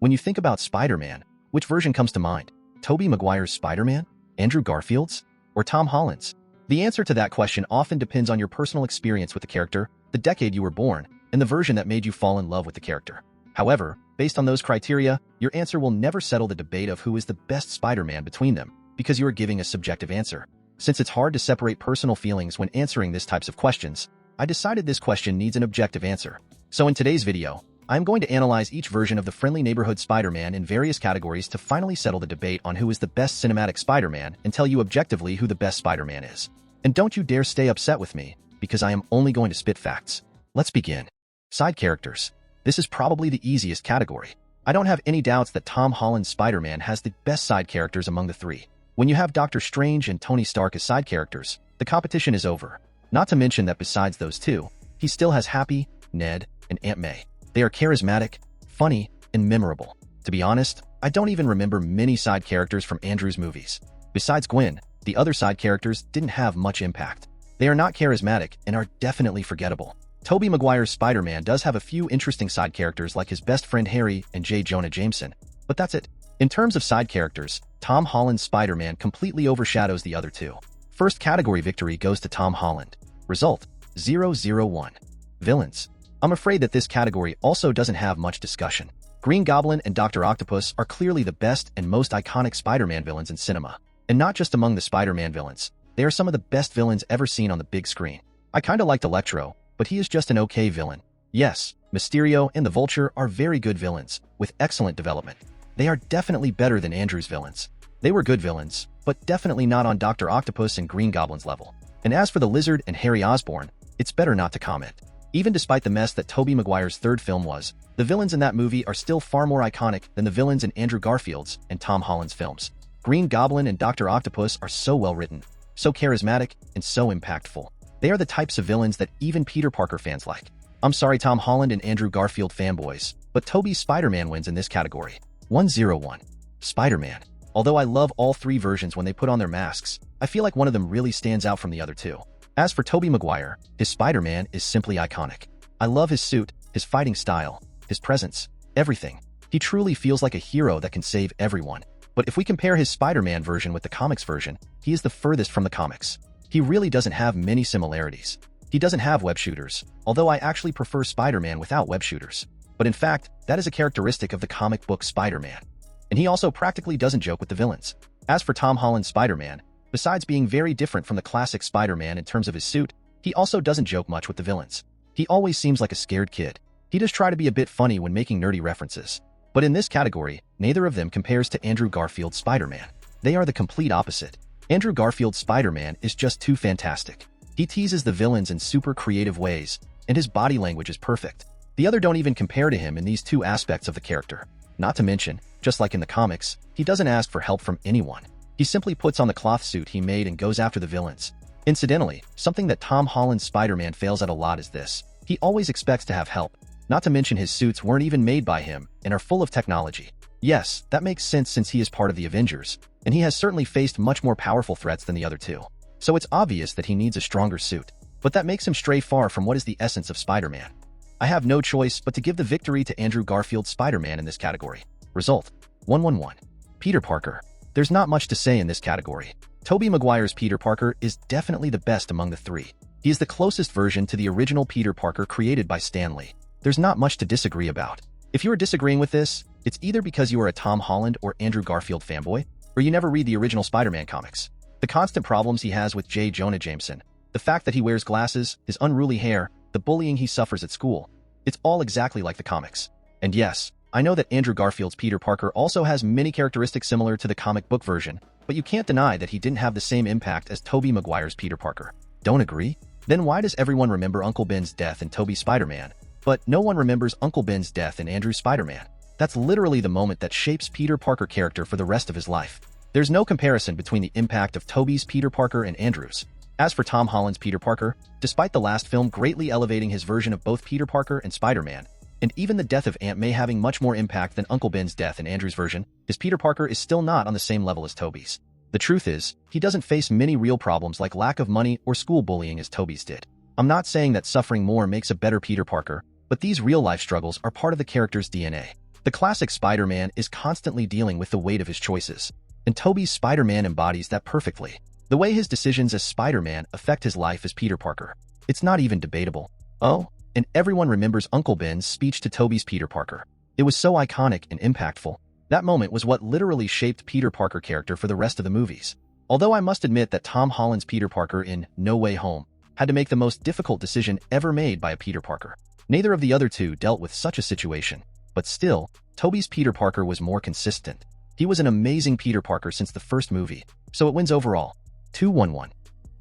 When you think about Spider-Man, which version comes to mind? Tobey Maguire's Spider-Man? Andrew Garfield's? Or Tom Holland's? The answer to that question often depends on your personal experience with the character, the decade you were born, and the version that made you fall in love with the character. However, based on those criteria, your answer will never settle the debate of who is the best Spider-Man between them, because you are giving a subjective answer. Since it's hard to separate personal feelings when answering these types of questions, I decided this question needs an objective answer. So in today's video, I'm going to analyze each version of the friendly neighborhood Spider-Man in various categories to finally settle the debate on who is the best cinematic Spider-Man and tell you objectively who the best Spider-Man is. And don't you dare stay upset with me, because I am only going to spit facts. Let's begin. Side characters. This is probably the easiest category. I don't have any doubts that Tom Holland's Spider-Man has the best side characters among the three. When you have Doctor Strange and Tony Stark as side characters, the competition is over. Not to mention that besides those two, he still has Happy, Ned, and Aunt May. They are charismatic, funny, and memorable. To be honest, I don't even remember many side characters from Andrew's movies. Besides Gwen, the other side characters didn't have much impact. They are not charismatic and are definitely forgettable. Tobey Maguire's Spider-Man does have a few interesting side characters like his best friend Harry and J. Jonah Jameson, but that's it. In terms of side characters, Tom Holland's Spider-Man completely overshadows the other two. First category victory goes to Tom Holland. Result: 0-0-1. Villains. I'm afraid that this category also doesn't have much discussion. Green Goblin and Dr. Octopus are clearly the best and most iconic Spider-Man villains in cinema. And not just among the Spider-Man villains, they are some of the best villains ever seen on the big screen. I kinda liked Electro, but he is just an okay villain. Yes, Mysterio and the Vulture are very good villains, with excellent development. They are definitely better than Andrew's villains. They were good villains, but definitely not on Dr. Octopus and Green Goblin's level. And as for the Lizard and Harry Osborn, it's better not to comment. Even despite the mess that Tobey Maguire's third film was, the villains in that movie are still far more iconic than the villains in Andrew Garfield's and Tom Holland's films. Green Goblin and Dr. Octopus are so well written, so charismatic, and so impactful. They are the types of villains that even Peter Parker fans like. I'm sorry Tom Holland and Andrew Garfield fanboys, but Tobey's Spider-Man wins in this category. 1-0-1. Spider-Man. Although I love all three versions when they put on their masks, I feel like one of them really stands out from the other two. As for Tobey Maguire, his Spider-Man is simply iconic. I love his suit, his fighting style, his presence, everything. He truly feels like a hero that can save everyone. But if we compare his Spider-Man version with the comics version, he is the furthest from the comics. He really doesn't have many similarities. He doesn't have web shooters, although I actually prefer Spider-Man without web shooters. But in fact, that is a characteristic of the comic book Spider-Man. And he also practically doesn't joke with the villains. As for Tom Holland's Spider-Man, besides being very different from the classic Spider-Man in terms of his suit, he also doesn't joke much with the villains. He always seems like a scared kid. He does try to be a bit funny when making nerdy references. But in this category, neither of them compares to Andrew Garfield's Spider-Man. They are the complete opposite. Andrew Garfield's Spider-Man is just too fantastic. He teases the villains in super creative ways, and his body language is perfect. The other don't even compare to him in these two aspects of the character. Not to mention, just like in the comics, he doesn't ask for help from anyone. He simply puts on the cloth suit he made and goes after the villains. Incidentally, something that Tom Holland's Spider-Man fails at a lot is this. He always expects to have help. Not to mention his suits weren't even made by him and are full of technology. Yes, that makes sense since he is part of the Avengers, and he has certainly faced much more powerful threats than the other two. So it's obvious that he needs a stronger suit. But that makes him stray far from what is the essence of Spider-Man. I have no choice but to give the victory to Andrew Garfield's Spider-Man in this category. Result: 1-1-1. Peter Parker. There's not much to say in this category. Tobey Maguire's Peter Parker is definitely the best among the three. He is the closest version to the original Peter Parker created by Stan Lee. There's not much to disagree about. If you are disagreeing with this, it's either because you are a Tom Holland or Andrew Garfield fanboy, or you never read the original Spider-Man comics. The constant problems he has with J. Jonah Jameson, the fact that he wears glasses, his unruly hair, the bullying he suffers at school, it's all exactly like the comics. And yes, I know that Andrew Garfield's Peter Parker also has many characteristics similar to the comic book version, but you can't deny that he didn't have the same impact as Tobey Maguire's Peter Parker. Don't agree? Then why does everyone remember Uncle Ben's death in Tobey's Spider-Man, but no one remembers Uncle Ben's death in Andrew's Spider-Man? That's literally the moment that shapes Peter Parker character for the rest of his life. There's no comparison between the impact of Tobey's Peter Parker and Andrew's. As for Tom Holland's Peter Parker, despite the last film greatly elevating his version of both Peter Parker and Spider-Man, and even the death of Aunt May having much more impact than Uncle Ben's death in Andrew's version, his Peter Parker is still not on the same level as Tobey's. The truth is, he doesn't face many real problems like lack of money or school bullying as Tobey's did. I'm not saying that suffering more makes a better Peter Parker, but these real-life struggles are part of the character's DNA. The classic Spider-Man is constantly dealing with the weight of his choices, and Tobey's Spider-Man embodies that perfectly. The way his decisions as Spider-Man affect his life as Peter Parker, it's not even debatable. Oh, and everyone remembers Uncle Ben's speech to Tobey's Peter Parker. It was so iconic and impactful. That moment was what literally shaped Peter Parker character for the rest of the movies. Although I must admit that Tom Holland's Peter Parker in No Way Home had to make the most difficult decision ever made by a Peter Parker. Neither of the other two dealt with such a situation. But still, Tobey's Peter Parker was more consistent. He was an amazing Peter Parker since the first movie, so it wins overall. 2-1-1.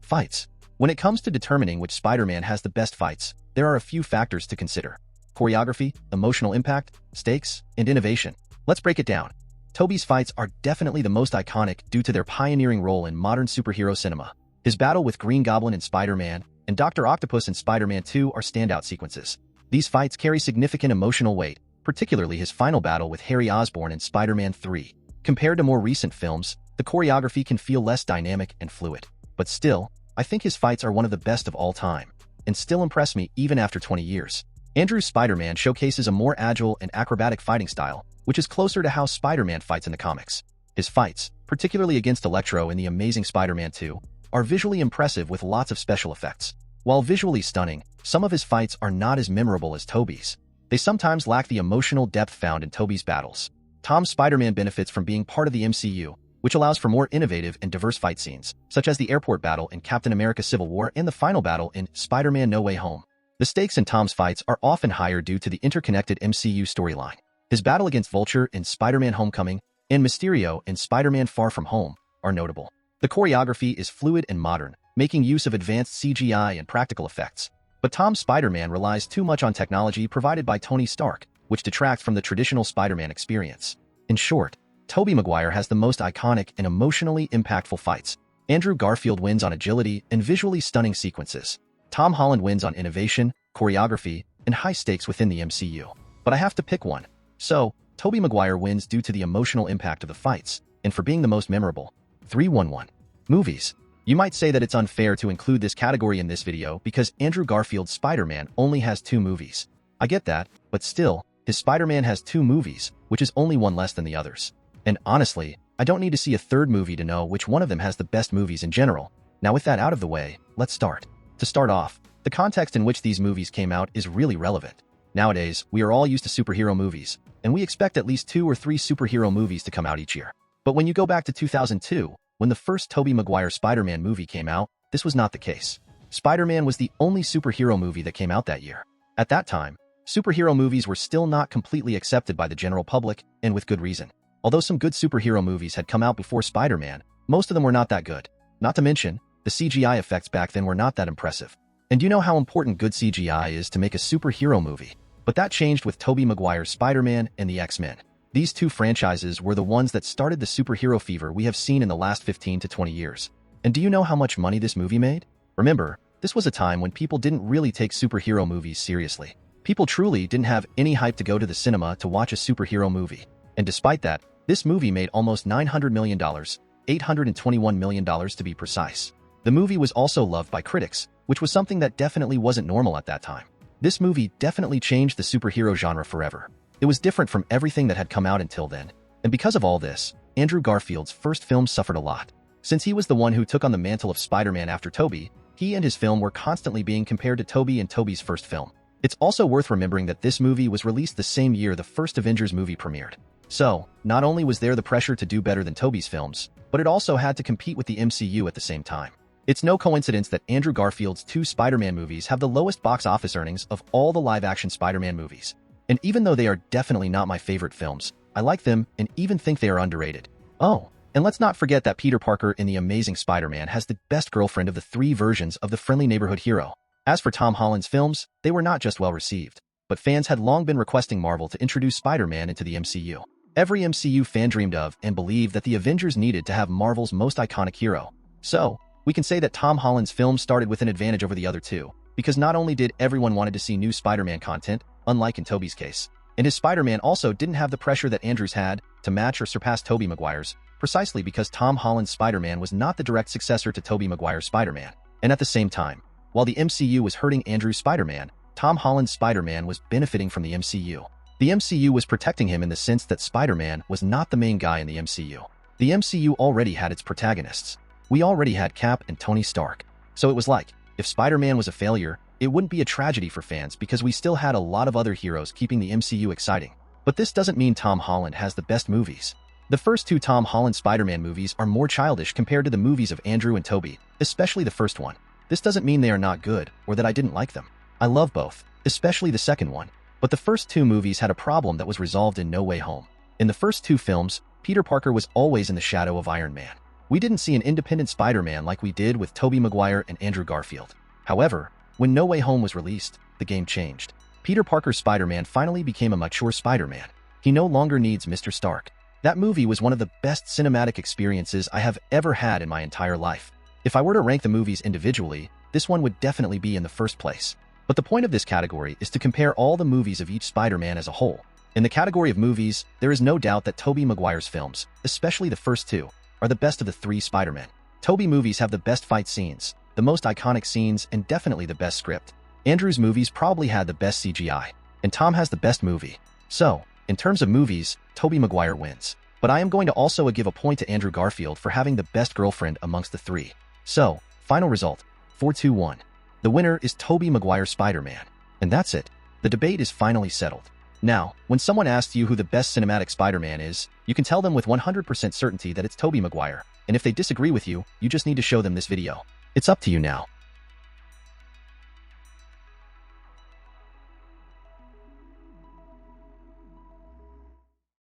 Fights. When it comes to determining which Spider-Man has the best fights, there are a few factors to consider. Choreography, emotional impact, stakes, and innovation. Let's break it down. Tobey's fights are definitely the most iconic due to their pioneering role in modern superhero cinema. His battle with Green Goblin in Spider-Man and Dr. Octopus in Spider-Man 2 are standout sequences. These fights carry significant emotional weight, particularly his final battle with Harry Osborn in Spider-Man 3. Compared to more recent films, the choreography can feel less dynamic and fluid. But still, I think his fights are one of the best of all time, and still impress me even after 20 years. Andrew's Spider-Man showcases a more agile and acrobatic fighting style, which is closer to how Spider-Man fights in the comics. His fights, particularly against Electro in The Amazing Spider-Man 2, are visually impressive with lots of special effects. While visually stunning, some of his fights are not as memorable as Tobey's. They sometimes lack the emotional depth found in Tobey's battles. Tom's Spider-Man benefits from being part of the MCU, which allows for more innovative and diverse fight scenes, such as the airport battle in Captain America Civil War and the final battle in Spider-Man No Way Home. The stakes in Tom's fights are often higher due to the interconnected MCU storyline. His battle against Vulture in Spider-Man Homecoming and Mysterio in Spider-Man Far From Home are notable. The choreography is fluid and modern, making use of advanced CGI and practical effects. But Tom's Spider-Man relies too much on technology provided by Tony Stark, which detracts from the traditional Spider-Man experience. In short, Tobey Maguire has the most iconic and emotionally impactful fights. Andrew Garfield wins on agility and visually stunning sequences. Tom Holland wins on innovation, choreography, and high stakes within the MCU. But I have to pick one. So, Tobey Maguire wins due to the emotional impact of the fights, and for being the most memorable. 3-1-1. Movies. You might say that it's unfair to include this category in this video because Andrew Garfield's Spider-Man only has 2 movies. I get that, but still, his Spider-Man has 2 movies, which is only one less than the others. And honestly, I don't need to see a third movie to know which one of them has the best movies in general. Now with that out of the way, let's start. To start off, the context in which these movies came out is really relevant. Nowadays, we are all used to superhero movies, and we expect at least 2 or 3 superhero movies to come out each year. But when you go back to 2002, when the first Tobey Maguire Spider-Man movie came out, this was not the case. Spider-Man was the only superhero movie that came out that year. At that time, superhero movies were still not completely accepted by the general public, and with good reason. Although some good superhero movies had come out before Spider-Man, most of them were not that good. Not to mention, the CGI effects back then were not that impressive. And you know how important good CGI is to make a superhero movie. But that changed with Tobey Maguire's Spider-Man and the X-Men. These 2 franchises were the ones that started the superhero fever we have seen in the last 15 to 20 years. And do you know how much money this movie made? Remember, this was a time when people didn't really take superhero movies seriously. People truly didn't have any hype to go to the cinema to watch a superhero movie. And despite that, this movie made almost $900 million, $821 million to be precise. The movie was also loved by critics, which was something that definitely wasn't normal at that time. This movie definitely changed the superhero genre forever. It was different from everything that had come out until then. And because of all this, Andrew Garfield's first film suffered a lot. Since he was the one who took on the mantle of Spider-Man after Tobey, he and his film were constantly being compared to Tobey and Tobey's first film. It's also worth remembering that this movie was released the same year the first Avengers movie premiered. So, not only was there the pressure to do better than Tobey's films, but it also had to compete with the MCU at the same time. It's no coincidence that Andrew Garfield's 2 Spider-Man movies have the lowest box office earnings of all the live-action Spider-Man movies. And even though they are definitely not my favorite films, I like them and even think they are underrated. Oh, and let's not forget that Peter Parker in The Amazing Spider-Man has the best girlfriend of the 3 versions of the friendly neighborhood hero. As for Tom Holland's films, they were not just well received, but fans had long been requesting Marvel to introduce Spider-Man into the MCU. Every MCU fan dreamed of and believed that the Avengers needed to have Marvel's most iconic hero. So, we can say that Tom Holland's film started with an advantage over the other 2, because not only did everyone wanted to see new Spider-Man content, unlike in Tobey's case, and his Spider-Man also didn't have the pressure that Andrew's had to match or surpass Tobey Maguire's, precisely because Tom Holland's Spider-Man was not the direct successor to Tobey Maguire's Spider-Man. And at the same time, while the MCU was hurting Andrew's Spider-Man, Tom Holland's Spider-Man was benefiting from the MCU. The MCU was protecting him in the sense that Spider-Man was not the main guy in the MCU. The MCU already had its protagonists. We already had Cap and Tony Stark. So it was like, if Spider-Man was a failure, it wouldn't be a tragedy for fans because we still had a lot of other heroes keeping the MCU exciting. But this doesn't mean Tom Holland has the best movies. The first two Tom Holland Spider-Man movies are more childish compared to the movies of Andrew and Tobey, especially the first one. This doesn't mean they are not good or that I didn't like them. I love both, especially the second one. But the first two movies had a problem that was resolved in No Way Home. In the first two films, Peter Parker was always in the shadow of Iron Man. We didn't see an independent Spider-Man like we did with Tobey Maguire and Andrew Garfield. However, when No Way Home was released, the game changed. Peter Parker's Spider-Man finally became a mature Spider-Man. He no longer needs Mr. Stark. That movie was one of the best cinematic experiences I have ever had in my entire life. If I were to rank the movies individually, this one would definitely be in the first place. But the point of this category is to compare all the movies of each Spider-Man as a whole. In the category of movies, there is no doubt that Tobey Maguire's films, especially the first two, are the best of the three Spider-Men. Tobey movies have the best fight scenes, the most iconic scenes, and definitely the best script. Andrew's movies probably had the best CGI, and Tom has the best movie. So, in terms of movies, Tobey Maguire wins. But I am going to also give a point to Andrew Garfield for having the best girlfriend amongst the three. So, final result, 4-2-1. The winner is Tobey Maguire Spider-Man. And that's it. The debate is finally settled. Now, when someone asks you who the best cinematic Spider-Man is, you can tell them with 100% certainty that it's Tobey Maguire. And if they disagree with you, you just need to show them this video. It's up to you now.